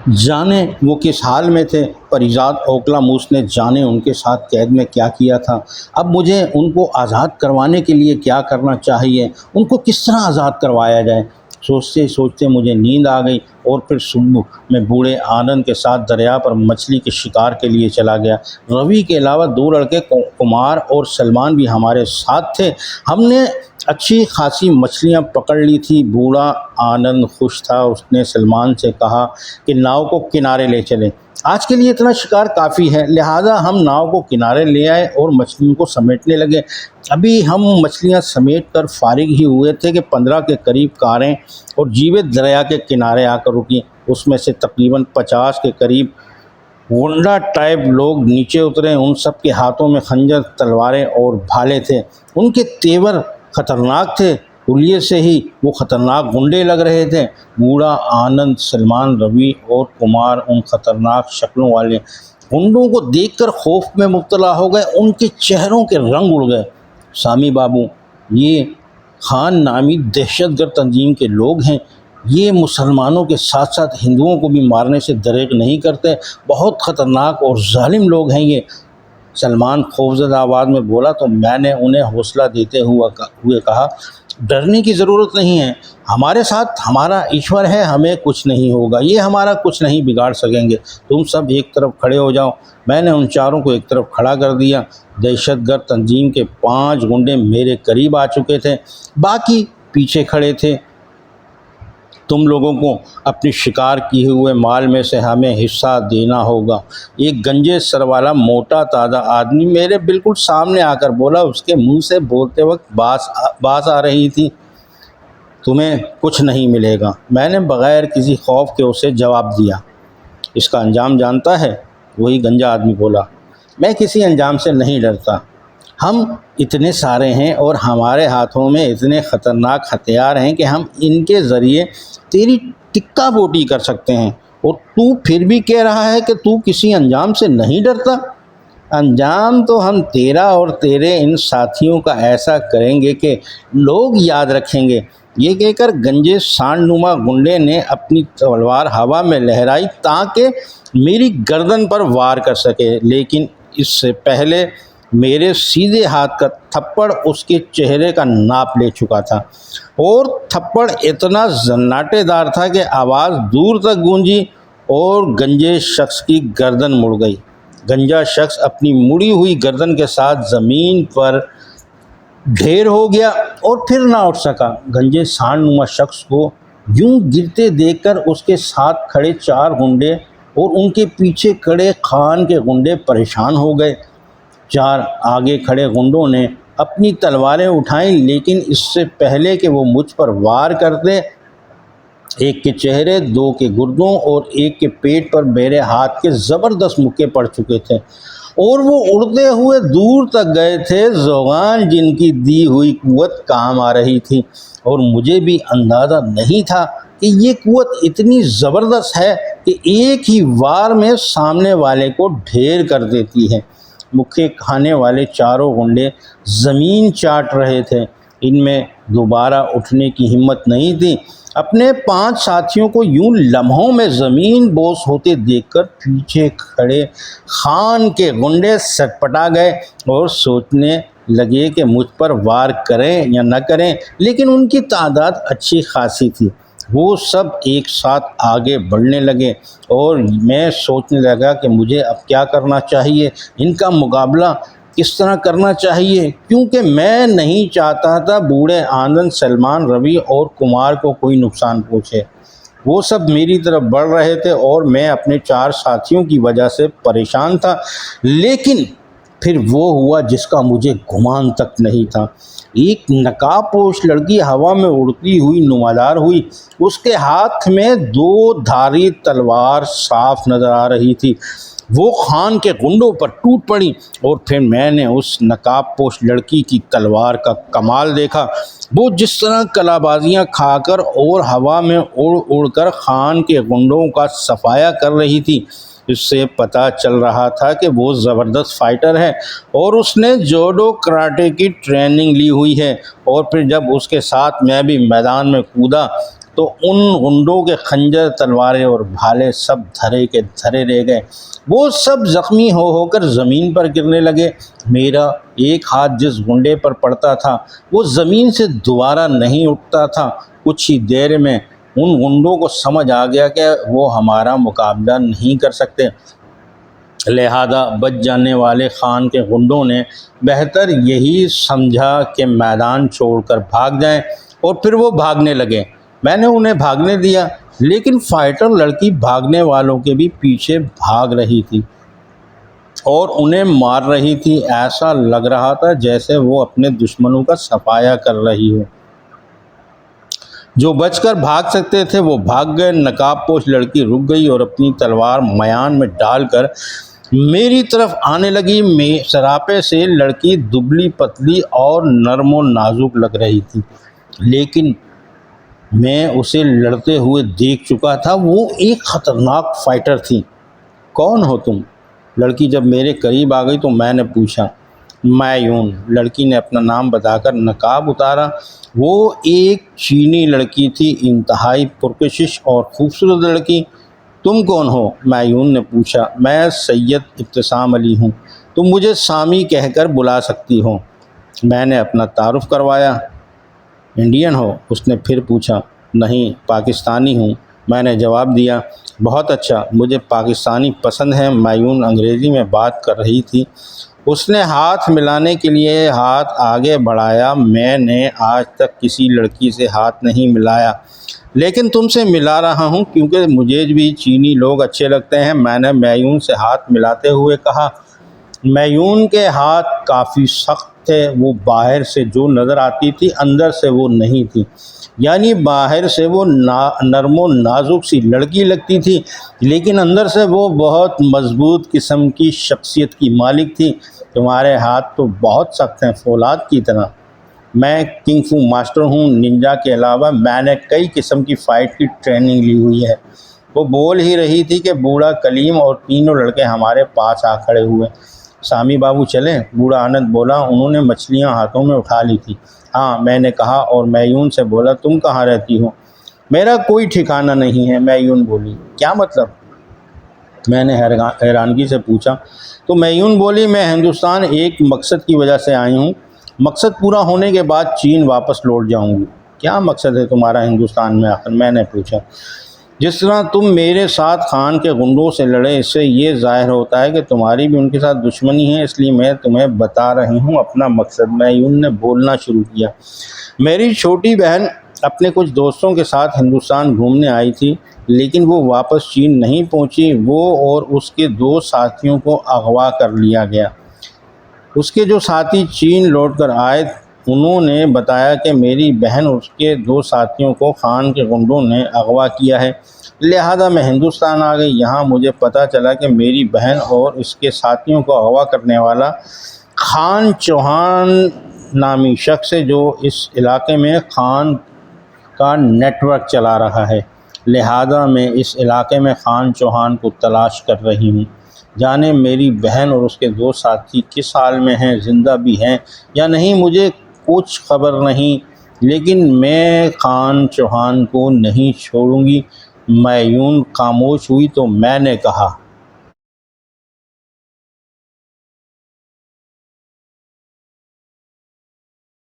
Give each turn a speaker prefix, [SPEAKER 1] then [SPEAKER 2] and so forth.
[SPEAKER 1] جانے وہ کس حال میں تھے، پریزاد اوکلاموس نے جانے ان کے ساتھ قید میں کیا کیا تھا۔ اب مجھے ان کو آزاد کروانے کے لیے کیا کرنا چاہیے، ان کو کس طرح آزاد کروایا جائے۔ سوچتے سوچتے مجھے نیند آ گئی اور پھر صبح میں بوڑھے آنند کے ساتھ دریا پر مچھلی کے شکار کے لیے چلا گیا۔ روی کے علاوہ 2 لڑکے کمار اور سلمان بھی ہمارے ساتھ تھے۔ ہم نے اچھی خاصی مچھلیاں پکڑ لی تھی۔ بوڑھا آنند خوش تھا۔ اس نے سلمان سے کہا کہ ناؤ کو کنارے لے چلیں، آج کے لیے اتنا شکار کافی ہے۔ لہٰذا ہم ناؤ کو کنارے لے آئے اور مچھلیوں کو سمیٹنے لگے۔ ابھی ہم مچھلیاں سمیٹ کر فارغ ہی ہوئے تھے کہ 15 کے قریب کاریں اور جیویں دریا کے کنارے آ کر رکیں۔ اس میں سے تقریباً 50 کے قریب غنڈہ ٹائپ لوگ نیچے اترے۔ ان سب کے ہاتھوں میں خنجر، تلواریں اور بھالے تھے۔ ان کے تیور خطرناک تھے، حلیے سے ہی وہ خطرناک غنڈے لگ رہے تھے۔ بوڑھا آنند، سلمان، روی اور کمار ان خطرناک شکلوں والے غنڈوں کو دیکھ کر خوف میں مبتلا ہو گئے۔ ان کے چہروں کے رنگ اڑ گئے۔ سامی بابو، یہ خان نامی دہشت گرد تنظیم کے لوگ ہیں۔ یہ مسلمانوں کے ساتھ ساتھ ہندوؤں کو بھی مارنے سے دریغ نہیں کرتے۔ بہت خطرناک اور ظالم لوگ ہیں یہ۔ سلمان خوفزدہ آواز میں بولا تو میں نے انہیں حوصلہ دیتے ہوئے کہا، ڈرنے کی ضرورت نہیں ہے، ہمارے ساتھ ہمارا ایشور ہے، ہمیں کچھ نہیں ہوگا، یہ ہمارا کچھ نہیں بگاڑ سکیں گے۔ تم سب ایک طرف کھڑے ہو جاؤ۔ میں نے ان چاروں کو ایک طرف کھڑا کر دیا۔ دہشت گرد تنظیم کے 5 غنڈے میرے قریب آ چکے تھے، باقی پیچھے کھڑے تھے۔ تم لوگوں کو اپنی شکار کیے ہوئے مال میں سے ہمیں حصہ دینا ہوگا۔ ایک گنجے سر والا موٹا تازہ آدمی میرے بالکل سامنے آ کر بولا۔ اس کے منہ سے بولتے وقت باز آ رہی تھی، تمہیں کچھ نہیں ملے گا۔ میں نے بغیر کسی خوف کے اسے جواب دیا، اس کا انجام جانتا ہے؟ وہی گنجا آدمی بولا، میں کسی انجام سے نہیں ڈرتا۔ ہم اتنے سارے ہیں اور ہمارے ہاتھوں میں اتنے خطرناک ہتھیار ہیں کہ ہم ان کے ذریعے تیری ٹکا بوٹی کر سکتے ہیں، اور تو پھر بھی کہہ رہا ہے کہ تو کسی انجام سے نہیں ڈرتا۔ انجام تو ہم تیرا اور تیرے ان ساتھیوں کا ایسا کریں گے کہ لوگ یاد رکھیں گے۔ یہ کہہ کر گنجے سانڈ نما غنڈے نے اپنی تلوار ہوا میں لہرائی تاکہ میری گردن پر وار کر سکے، لیکن اس سے پہلے میرے سیدھے ہاتھ کا تھپڑ اس کے چہرے کا ناپ لے چکا تھا، اور تھپڑ اتنا زناٹے دار تھا کہ آواز دور تک گونجی اور گنجے شخص کی گردن مڑ گئی۔ گنجا شخص اپنی مڑی ہوئی گردن کے ساتھ زمین پر ڈھیر ہو گیا اور پھر نہ اٹھ سکا۔ گنجے سانڈ نما شخص کو یوں گرتے دیکھ کر اس کے ساتھ کھڑے 4 غنڈے اور ان کے پیچھے کھڑے خان کے غنڈے پریشان ہو گئے۔ 4 آگے کھڑے غنڈوں نے اپنی تلواریں اٹھائیں، لیکن اس سے پہلے کہ وہ مجھ پر وار کرتے، ایک کے چہرے، 2 کے گردوں اور ایک کے پیٹ پر میرے ہاتھ کے زبردست مکے پڑ چکے تھے، اور وہ اڑتے ہوئے دور تک گئے تھے۔ زوغان جن کی دی ہوئی قوت کام آ رہی تھی، اور مجھے بھی اندازہ نہیں تھا کہ یہ قوت اتنی زبردست ہے کہ ایک ہی وار میں سامنے والے کو ڈھیر کر دیتی ہے۔ مکے کھانے والے 4 غنڈے زمین چاٹ رہے تھے، ان میں دوبارہ اٹھنے کی ہمت نہیں تھی۔ اپنے 5 ساتھیوں کو یوں لمحوں میں زمین بوس ہوتے دیکھ کر پیچھے کھڑے خان کے غنڈے سٹپٹا گئے اور سوچنے لگے کہ مجھ پر وار کریں یا نہ کریں، لیکن ان کی تعداد اچھی خاصی تھی۔ وہ سب ایک ساتھ آگے بڑھنے لگے اور میں سوچنے لگا کہ مجھے اب کیا کرنا چاہیے، ان کا مقابلہ کس طرح کرنا چاہیے، کیونکہ میں نہیں چاہتا تھا بوڑھے آنند، سلمان، روی اور کمار کو کوئی نقصان پہنچے۔ وہ سب میری طرف بڑھ رہے تھے اور میں اپنے 4 ساتھیوں کی وجہ سے پریشان تھا، لیکن پھر وہ ہوا جس کا مجھے گمان تک نہیں تھا۔ ایک نقاب پوش لڑکی ہوا میں اڑتی ہوئی نمودار ہوئی۔ اس کے ہاتھ میں 2 دھاری تلوار صاف نظر آ رہی تھی۔ وہ خان کے غنڈوں پر ٹوٹ پڑی، اور پھر میں نے اس نقاب پوش لڑکی کی تلوار کا کمال دیکھا۔ وہ جس طرح کلا بازیاں کھا کر اور ہوا میں اڑ اڑ کر خان کے غنڈوں کا صفایا کر رہی تھی، اس سے پتہ چل رہا تھا کہ وہ زبردست فائٹر ہے اور اس نے جوڈو کراٹے کی ٹریننگ لی ہوئی ہے۔ اور پھر جب اس کے ساتھ میں بھی میدان میں کودا تو ان غنڈوں کے خنجر، تلواریں اور بھالے سب دھرے کے دھرے رہ گئے۔ وہ سب زخمی ہو کر زمین پر گرنے لگے۔ میرا ایک ہاتھ جس غنڈے پر پڑتا تھا وہ زمین سے دوبارہ نہیں اٹھتا تھا۔ کچھ ہی دیر میں ان غنڈوں کو سمجھ آ گیا کہ وہ ہمارا مقابلہ نہیں کر سکتے، لہذا بچ جانے والے خان کے غنڈوں نے بہتر یہی سمجھا کہ میدان چھوڑ کر بھاگ جائیں، اور پھر وہ بھاگنے لگے۔ میں نے انہیں بھاگنے دیا، لیکن فائٹر لڑکی بھاگنے والوں کے بھی پیچھے بھاگ رہی تھی اور انہیں مار رہی تھی۔ ایسا لگ رہا تھا جیسے وہ اپنے دشمنوں کا صفایا کر رہی ہو۔ جو بچ کر بھاگ سکتے تھے وہ بھاگ گئے۔ نقاب پوش لڑکی رک گئی اور اپنی تلوار میان میں ڈال کر میری طرف آنے لگی۔ سراپے سے لڑکی دبلی پتلی اور نرم و نازک لگ رہی تھی، لیکن میں اسے لڑتے ہوئے دیکھ چکا تھا۔ وہ ایک خطرناک فائٹر تھی۔ کون ہو تم؟ لڑکی جب میرے قریب آ گئی تو میں نے پوچھا۔ میں یون۔ لڑکی نے اپنا نام بتا کر نقاب اتارا۔ وہ ایک چینی لڑکی تھی، انتہائی پرکشش اور خوبصورت لڑکی۔ تم کون ہو؟ میں یون نے پوچھا۔ میں سید ابتسام علی ہوں، تم مجھے سامی کہہ کر بلا سکتی ہو۔ میں نے اپنا تعارف کروایا۔ انڈین ہو؟ اس نے پھر پوچھا۔ نہیں، پاکستانی ہوں، میں نے جواب دیا۔ بہت اچھا، مجھے پاکستانی پسند ہے۔ میون انگریزی میں بات کر رہی تھی۔ اس نے ہاتھ ملانے کے لیے ہاتھ آگے بڑھایا۔ میں نے آج تک کسی لڑکی سے ہاتھ نہیں ملایا، لیکن تم سے ملا رہا ہوں کیونکہ مجھے بھی چینی لوگ اچھے لگتے ہیں، میں نے میون سے ہاتھ ملاتے ہوئے کہا۔ میون کے ہاتھ کافی سخت تھے۔ وہ باہر سے جو نظر آتی تھی اندر سے وہ نہیں تھی، یعنی باہر سے وہ نرم و نازک سی لڑکی لگتی تھی، لیکن اندر سے وہ بہت مضبوط قسم کی شخصیت کی مالک تھی۔ تمہارے ہاتھ تو بہت سخت ہیں، فولاد کی طرح۔ میں کنگ فو ماسٹر ہوں، ننجا کے علاوہ میں نے کئی قسم کی فائٹ کی ٹریننگ لی ہوئی ہے۔ وہ بول ہی رہی تھی کہ بوڑھا کلیم اور تینوں لڑکے ہمارے پاس آ کھڑے ہوئے۔ سامی بابو چلیں؟ بوڑھا آنند بولا۔ انہوں نے مچھلیاں ہاتھوں میں اٹھا لی تھی۔ ہاں، میں نے کہا، اور میون سے بولا، تم کہاں رہتی ہو؟ میرا کوئی ٹھکانہ نہیں ہے، میون بولی۔ کیا مطلب؟ میں نے حیرانگی سے پوچھا۔ تو میون بولی، میں ہندوستان ایک مقصد کی وجہ سے آئی ہوں، مقصد پورا ہونے کے بعد چین واپس لوٹ جاؤں گی۔ کیا مقصد ہے تمہارا ہندوستان میں آخر؟ میں نے پوچھا۔ جس طرح تم میرے ساتھ خان کے غنڈوں سے لڑے، اس سے یہ ظاہر ہوتا ہے کہ تمہاری بھی ان کے ساتھ دشمنی ہے، اس لیے میں تمہیں بتا رہی ہوں اپنا مقصد۔ میون نے بولنا شروع کیا۔ میری چھوٹی بہن اپنے کچھ دوستوں کے ساتھ ہندوستان گھومنے آئی تھی، لیکن وہ واپس چین نہیں پہنچی۔ وہ اور اس کے 2 ساتھیوں کو اغوا کر لیا گیا۔ اس کے جو ساتھی چین لوٹ کر آئے، انہوں نے بتایا کہ میری بہن اور اس کے 2 ساتھیوں کو خان کے غنڈوں نے اغوا کیا ہے، لہذا میں ہندوستان آ گئی۔ یہاں مجھے پتہ چلا کہ میری بہن اور اس کے ساتھیوں کو اغوا کرنے والا خان چوہان نامی شخص ہے، جو اس علاقے میں خان کا نیٹ ورک چلا رہا ہے، لہذا میں اس علاقے میں خان چوہان کو تلاش کر رہی ہوں۔ جانے میری بہن اور اس کے 2 ساتھی کس حال میں ہیں، زندہ بھی ہیں یا نہیں، مجھے کچھ خبر نہیں، لیکن میں خان چوہان کو نہیں چھوڑوں گی۔ میون خاموش ہوئی تو میں نے کہا،